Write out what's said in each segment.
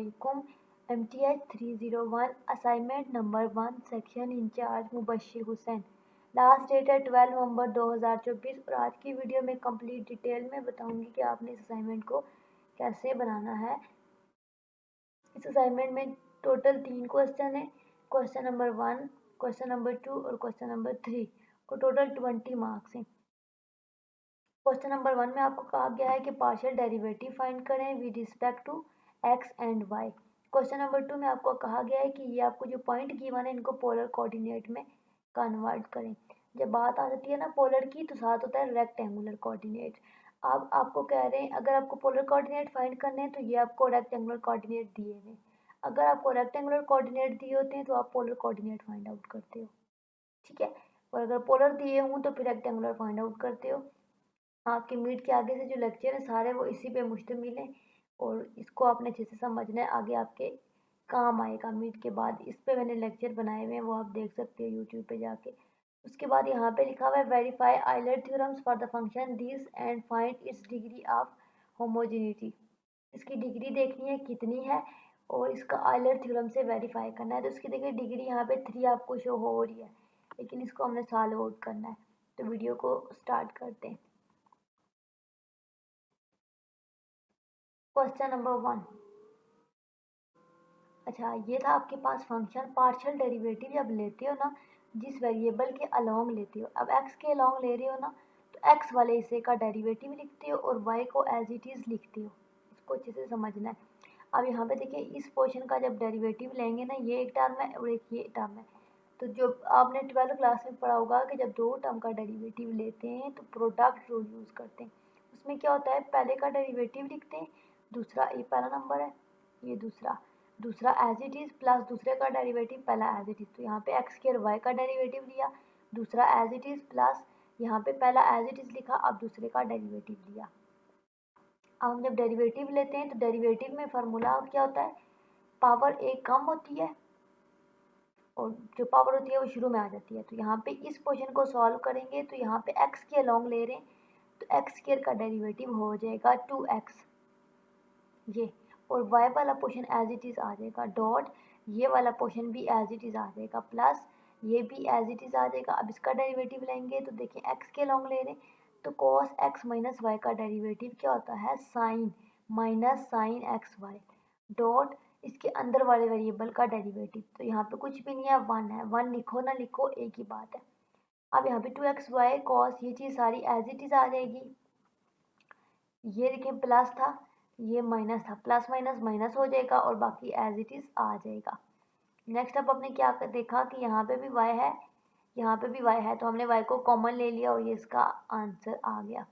वालेकुम। MTH 301 assignment number 1 section incharge Mubashir Hussain. Last date है 12 नवंबर 2024 और आज की वीडियो में कंप्लीट डिटेल में बताऊंगी कि आपने इस असाइनमेंट को कैसे बनाना है। इस असाइनमेंट में टोटल 3 क्वेश्चन है। क्वेश्चन नंबर 1, क्वेश्चन नंबर 2 और क्वेश्चन नंबर 3 को टोटल 20 मार्क्स हैं। क्वेश्चन नंबर 1 में आपको कहा गया है कि पार्शियल डेरिवेटिव फाइंड करें with respect to X and Y. Question number 2 में आपको कहा गया है कि ये आपको जो पॉइंट गिवन है इनको पोलर कोऑर्डिनेट में कन्वर्ट करें। जब बात आ जाती है ना पोलर की तो साथ होता है रेक्टेंगुलर कोऑर्डिनेट। अब आपको कह रहे हैं अगर आपको पोलर कोऑर्डिनेट फाइंड करने हैं तो ये आपको रेक्टेंगुलर कोऑर्डिनेट दिए हैं। अगर आपको रेक्टेंगुलर कोऑर्डिनेट दिए होते हैं तो आप पोलर कोऑर्डिनेट फाइंड आउट करते हो, ठीक है। और अगर पोलर दिए हों तो फिर रेक्टेंगुलर फाइंड आउट करते हो। आपके मीट के आगे से जो लेक्चर है सारे वो इसी पे मुश्तमिल है और इसको आपने अच्छे से समझना है, आगे आपके काम आएगा। मीट के बाद इस पे मैंने लेक्चर बनाए हुए हैं, वो आप देख सकते हो यूट्यूब पे जाके। उसके बाद यहाँ पे लिखा हुआ है verify Euler theorems for the function this and find its degree of homogeneity. इसकी डिग्री देखनी है कितनी है और इसका आइलर थ्योरम से वेरीफाई करना है। तो इसकी देखिए डिग्री यहाँ पे 3 आपको शो हो रही है, लेकिन इसको हमने सॉल्व आउट करना है। तो वीडियो को स्टार्ट करते हैं। Question number 1। अच्छा, ये था आपके पास फंक्शन। पार्शियल डेरिवेटिव जब लेते हो ना, जिस वेरिएबल के अलोंग लेते हो, अब x के अलोंग ले रहे हो ना तो x वाले हिस्से का डेरिवेटिव लिखते हो और y को एज इट इज़ लिखते हो। इसको अच्छे से समझना है। अब यहाँ पे देखिए इस पोर्शन का जब डेरिवेटिव लेंगे ना, ये एक टर्म है और एक ये टर्म है। तो जो आपने 12th क्लास में पढ़ा होगा कि जब दो टर्म का डेरिवेटिव लेते हैं तो प्रोडक्ट रूल यूज़ करते हैं। उसमें क्या होता है, पहले का डेरिवेटिव लिखते हैं, दूसरा ये पहला नंबर है, ये दूसरा एज इट इज़ प्लस दूसरे का डेरिवेटिव पहला एज इट इज़। तो यहाँ पे एक्स स्क्वायर वाई का डेरिवेटिव लिया, दूसरा एज इट इज़ प्लस यहाँ पे पहला एज इट इज़ लिखा, अब दूसरे का डेरिवेटिव लिया। अब हम जब डेरिवेटिव लेते हैं तो डेरिवेटिव में फार्मूला क्या होता है, पावर एक कम होती है और जो पावर होती है वो शुरू में आ जाती है। तो यहाँ पे इस पोर्शन को सॉल्व करेंगे तो यहाँ पे x के अलोंग ले रहे हैं तो एक्स स्क्वायर का डेरिवेटिव हो जाएगा 2x ये, और y वाला पोर्शन एज इट इज़ आ जाएगा डॉट, ये वाला पोर्शन भी एज इट इज़ आ जाएगा प्लस ये भी एज इट इज़ आ जाएगा। अब इसका डेरिवेटिव लेंगे तो देखिए x के अलोंग ले रहे हैं तो cos x माइनस वाई का डेरिवेटिव क्या होता है, sine minus sine X Y dot इसके अंदर वाले वेरिएबल का डेरिवेटिव। तो यहाँ पे कुछ भी नहीं है, 1 है, 1 लिखो ना लिखो एक ही बात है। अब यहाँ पे 2xy cos ये चीज़ सारी एज इट इज़ आ जाएगी। ये देखिए प्लस था, ये माइनस था, प्लस माइनस माइनस हो जाएगा और बाकी एज इट इज़ आ जाएगा। नेक्स्ट अब आपने क्या देखा कि यहाँ पे भी y है, यहाँ पे भी y है, तो हमने y को कॉमन ले लिया और ये इसका आंसर आ गया।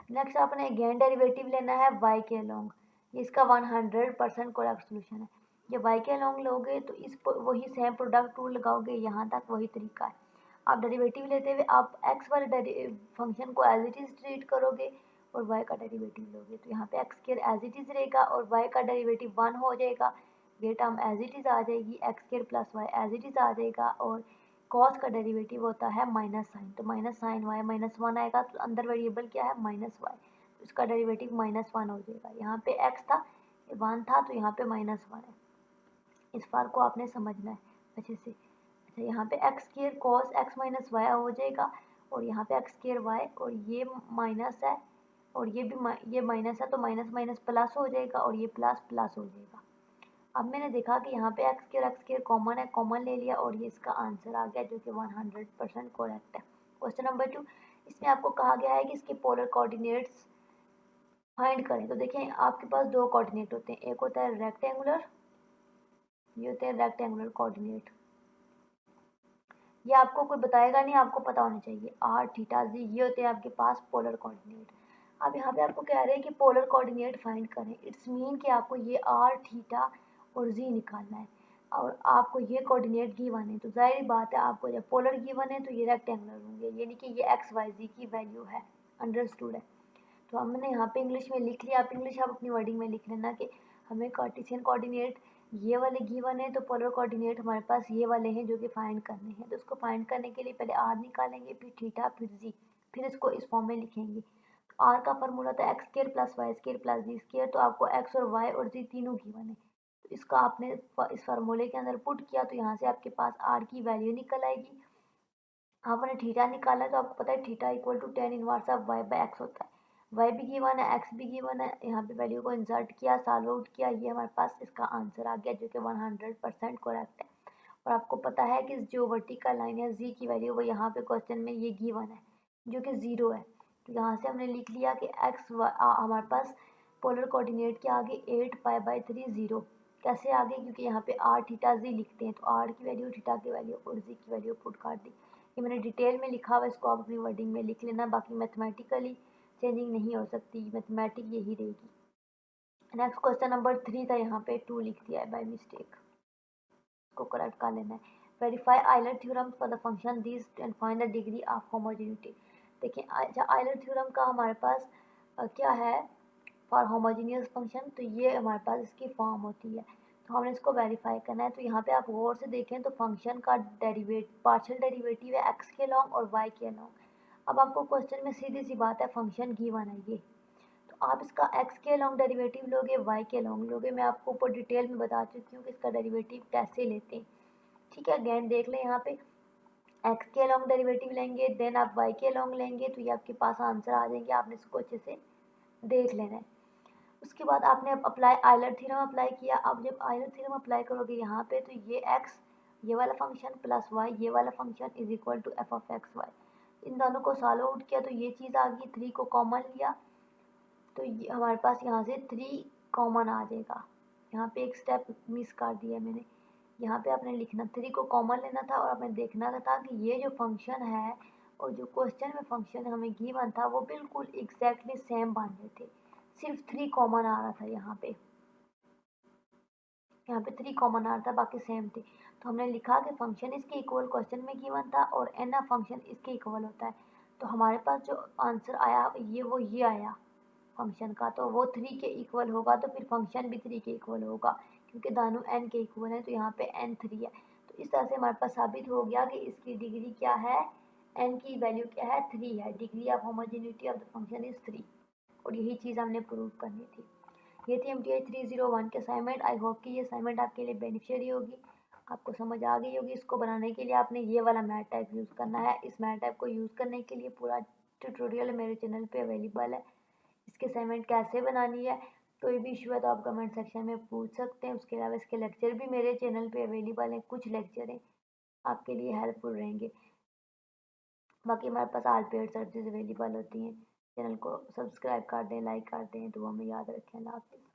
नेक्स्ट आपने अगेन डेरिवेटिव लेना है y के अलोंग, ये इसका 100% करेक्ट सोल्यूशन है। जब y के अलोंग लोगे तो इस वही सेम प्रोडक्ट रूल लगाओगे, यहाँ तक वही तरीका है। आप डेरिवेटिव लेते हुए आप x वाले फंक्शन को एज इट इज़ ट्रीट करोगे और y का डेरिवेटिव लोगे तो यहाँ पे x square as it is रहेगा और y का डेरिवेटिव 1 हो जाएगा, ये टर्म एज इट इज़ आ जाएगी, x square plus y as it is आ जाएगा और कॉस का डेरिवेटिव होता है माइनस साइन, तो माइनस साइन वाई -1 आएगा तो अंदर वेरिएबल क्या है माइनस वाई, तो इसका डेरिवेटिव -1 हो जाएगा। यहाँ पे x था, 1 था तो यहाँ पे -1 है। इस बात को आपने समझना है अच्छे से। अच्छा, यहाँ पे x square cos x minus y हो जाएगा और यहाँ पे एक्स स्क्वायर वाई और ये माइनस है और ये भी ये माइनस है तो माइनस माइनस प्लस हो जाएगा और ये प्लस प्लस हो जाएगा। अब मैंने देखा कि यहाँ पे एक्स स्क्वायर कॉमन है, कॉमन ले लिया और ये इसका आंसर आ गया जो कि 100% करेक्ट है। क्वेश्चन नंबर 2, इसमें आपको कहा गया है कि इसके पोलर कोऑर्डिनेट्स फाइंड करें। तो देखें आपके पास दो कोऑर्डिनेट होते हैं, एक होता है रेक्टेंगुलर, ये होते हैं रेक्टेंगुलर कोऑर्डिनेट। ये आपको कोई बताएगा नहीं, आपको पता होना चाहिए, आर थीटा जी, ये होते हैं आपके पास पोलर कोऑर्डिनेट। अब यहाँ पे आपको कह रहे हैं कि पोलर कोऑर्डिनेट फाइंड करें, इट्स मीन कि आपको ये आर थीटा और जी निकालना है और आपको ये कोऑर्डिनेट गिवन है। तो जाहिर बात है आपको जब पोलर गिवन है तो ये रेक्टेंगुलर होंगे, यानी कि ये एक्स वाई जी की वैल्यू है, अंडरस्टूड है। तो हमने यहाँ पे इंग्लिश में लिख लिया, आप इंग्लिश आप अपनी वर्डिंग में लिख लेना कि हमें कार्टेशियन कोऑर्डिनेट ये वाले गिवन है तो पोलर कोऑर्डिनेट हमारे पास ये वाले हैं जो कि फाइंड करने हैं। तो उसको फाइंड करने के लिए पहले आर निकालेंगे, फिर थीटा, फिर जी, फिर इसको इस फॉर्म में लिखेंगे। आर का फार्मूला था x square plus y square plus z square, तो आपको एक्स और वाई और जी तीनों गिवन है, तो इसका आपने इस फार्मूले के अंदर पुट किया तो यहाँ से आपके पास आर की वैल्यू निकल आएगी। आपने थीटा निकाला है तो आपको पता है theta equal to tan inverse of y by x होता है। वाई भी गिवन है, एक्स भी गिवन है, यहाँ पे वैल्यू को इंसर्ट किया, सॉल्व आउट किया, ये हमारे पास इसका आंसर आ गया जो कि 100% करेक्ट है। और आपको पता है कि जो वर्टिकल लाइन है जी की वैल्यू वो यहाँ पे क्वेश्चन में ये गिवन है जो कि 0 है, तो यहाँ से हमने लिख लिया कि एक्स हमारे पास पोलर कोऑर्डिनेट के आगे 8 पाई/3 0। कैसे आगे, क्योंकि यहाँ पे आर थीटा जी लिखते हैं तो आर की वैल्यू थीटा की वैल्यू और जी की वैल्यू पुट कर दी। ये मैंने डिटेल में लिखा हुआ, इसको आप अपनी वर्डिंग में लिख लेना, बाकी मैथमेटिकली चेंजिंग नहीं हो सकती, मैथमेटिक यही रहेगी। नेक्स्ट क्वेश्चन नंबर 3 था, यहाँ पे 2 लिख दिया है बाय मिस्टेक, को करेक्ट कर लेना है। Verify Euler theorem for the function this and find the degree of homogeneity. देखिए आयलर थ्योरम का हमारे पास क्या है फॉर होमोजीनियस फंक्शन, तो ये हमारे पास इसकी फॉर्म होती है, तो हमने इसको वेरीफाई करना है। तो यहाँ पे आप गौर से देखें तो फंक्शन का पार्शियल डेरिवेटिव है एक्स के लॉन्ग और वाई के लॉन्ग। अब आपको क्वेश्चन में सीधी सी बात है, फंक्शन गिवन है ये, तो आप इसका एक्स के लॉन्ग डेरिवेटिव लोगे, वाई के लॉन्ग लोगे। मैं आपको ऊपर डिटेल में बता चुकी हूँ कि इसका डेरिवेटिव कैसे लेते हैं, ठीक है। अगेन देख लें, यहाँ पे एक्स के लॉन्ग डेरिवेटिव लेंगे, देन आप वाई के लॉन्ग लेंगे, तो ये आपके पास आंसर आ जाएंगे। आपने इसको अच्छे से देख लेना है। उसके बाद आपने अब अप्लाई आयलर थ्योरम अप्लाई किया। अब जब आयलर थ्योरम अप्लाई करोगे यहाँ पे, तो ये एक्स ये वाला फंक्शन प्लस वाई ये वाला function is equal to f of x y, इन दोनों को सॉल्व आउट किया तो ये चीज़ आ गई। 3 को कॉमन लिया तो ये हमारे पास यहाँ से 3 कॉमन आ जाएगा। यहाँ पे एक स्टेप मिस कर दिया मैंने, यहाँ पे आपने लिखना 3 को कॉमन लेना था और आपने देखना था कि ये जो फंक्शन है और जो क्वेश्चन में फंक्शन हमें गिवन था वो बिल्कुल एग्जैक्टली सेम बन रहे थे, सिर्फ 3 कॉमन आ रहा था। यहाँ पे 3 कॉमन आ रहा था, बाकी सेम थे। तो हमने लिखा कि फंक्शन इसके इक्वल क्वेश्चन में गिवन था और एन ऑफ फंक्शन इसके इक्वल होता है, तो हमारे पास जो आंसर आया ये आया फंक्शन का, तो वो 3 के इक्वल होगा, तो फिर फंक्शन भी 3 के इक्वल होगा क्योंकि दोनों n के इक्वल है, तो यहाँ पे n 3 है। तो इस तरह से हमारे पास साबित हो गया कि इसकी डिग्री क्या है, n की वैल्यू क्या है, 3 है। Degree of homogeneity of the function is 3, और यही चीज़ हमने प्रूव करनी थी। ये थी MTI 301 के असाइनमेंट। आई होप कि ये असाइनमेंट आपके लिए बेनिफिशियरी होगी, आपको समझ आ गई होगी। इसको बनाने के लिए आपने ये वाला मैथ टाइप यूज़ करना है। इस मैथ टाइप को यूज़ करने के लिए पूरा ट्यूटोरियल मेरे चैनल पे अवेलेबल है। इसके असाइनमेंट कैसे बनानी है, कोई भी इशू है तो आप कमेंट सेक्शन में पूछ सकते हैं। उसके अलावा इसके लेक्चर भी मेरे चैनल पे अवेलेबल हैं, कुछ लेक्चर हैं आपके लिए हेल्पफुल रहेंगे। बाकी हमारे पास ऑल पेड सर्विसेज अवेलेबल होती हैं। चैनल को सब्सक्राइब कर दें, लाइक कर दें, दुआ में याद रखें। अल्लाह हाफ़िज़।